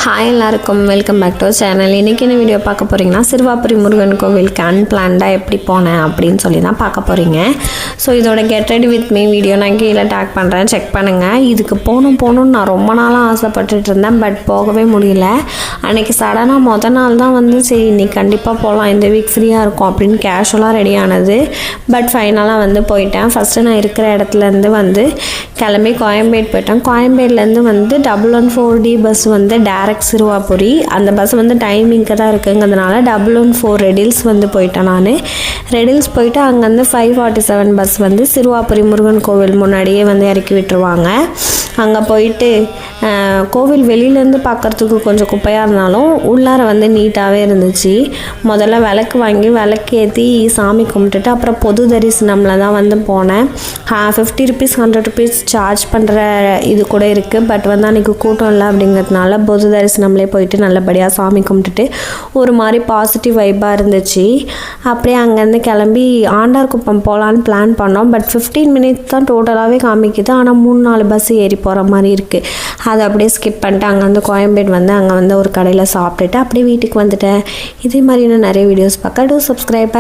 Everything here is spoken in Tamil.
ஹாய் எல்லாருக்கும் வெல்கம் பேக் டு சேனல். இன்றைக்கி என்ன வீடியோ பார்க்க போகிறீங்கன்னா சிறுவாபுரி முருகன் கோவிலுக்கு அன்பிளான்டாக எப்படி போனேன் அப்படின்னு சொல்லி தான் பார்க்க போகிறீங்க. ஸோ இதோட get ready with me video நான் கீழே டேக் பண்ணுறேன், செக் பண்ணுங்கள். இதுக்கு போகணும்னு நான் ரொம்ப நாளாக ஆசைப்பட்டுட்டு இருந்தேன், பட் போகவே முடியல. அன்றைக்கி சடனாக நாள் தான் சரி இன்னைக்கு கண்டிப்பாக போகலாம், இந்த வீக் ஃப்ரீயாக இருக்கும் அப்படின்னு கேஷுவலாக ரெடி ஆனது. பட் ஃபைனலாக போயிட்டேன். ஃபஸ்ட்டு நான் இருக்கிற இடத்துலேருந்து கிளம்பி கோயம்பேடு போயிட்டேன். கோயம்பேடுலேருந்து 114D பஸ் டேரக்ட் சிறுவாபுரி. அந்த பஸ் டைமிங்க்கு தான் இருக்குங்கிறதுனால 114 ரெடில்ஸ் போயிட்டேன். நான் ரெடில்ஸ் போயிட்டு அங்கேருந்து 547 பஸ் சிறுவாபுரி முருகன் கோவில் முன்னாடியே இறக்கி விட்டுருவாங்க. அங்கே போயிட்டு கோவில் வெளியிலேருந்து பார்க்குறதுக்கு கொஞ்சம் குப்பையாக இருந்தாலும் உள்ளார நீட்டாகவே இருந்துச்சு. முதல்ல விளக்கு வாங்கி விளக்கு ஏற்றி சாமி கும்பிட்டுட்டு அப்புறம் பொது தரிசனமில் தான் போனேன். 50 ருபீஸ் 100 ருபீஸ் சார்ஜ் பண்ணுற இது கூட இருக்குது. பட் அன்றைக்கி கூட்டம் இல்லை அப்படிங்கிறதுனால பொது தரிசனம்லேயே போயிட்டு நல்லபடியாக சாமி கும்பிட்டுட்டு ஒரு மாதிரி பாசிட்டிவ் வைப்பாக இருந்துச்சு. அப்படியே அங்கேருந்து கிளம்பி ஆண்டார்குப்பம் போகலான்னு பிளான் பண்ணோம். பட் 15 மினிட்ஸ் தான் டோட்டலாகவே காமிக்குது. ஆனால் 3-4 பஸ் ஏறி போகிற மாதிரி இருக்குது. அதை அப்படியே ஸ்கிப் பண்ணிட்டு அங்கேருந்து கோயம்பேடு அங்கே ஒரு கடையில் சாப்பிட்டுட்டு அப்படியே வீட்டுக்கு வந்துட்டேன். இதே மாதிரி இன்னும் நிறைய வீடியோஸ் பார்க்க டூ சப்ஸ்கிரைப்.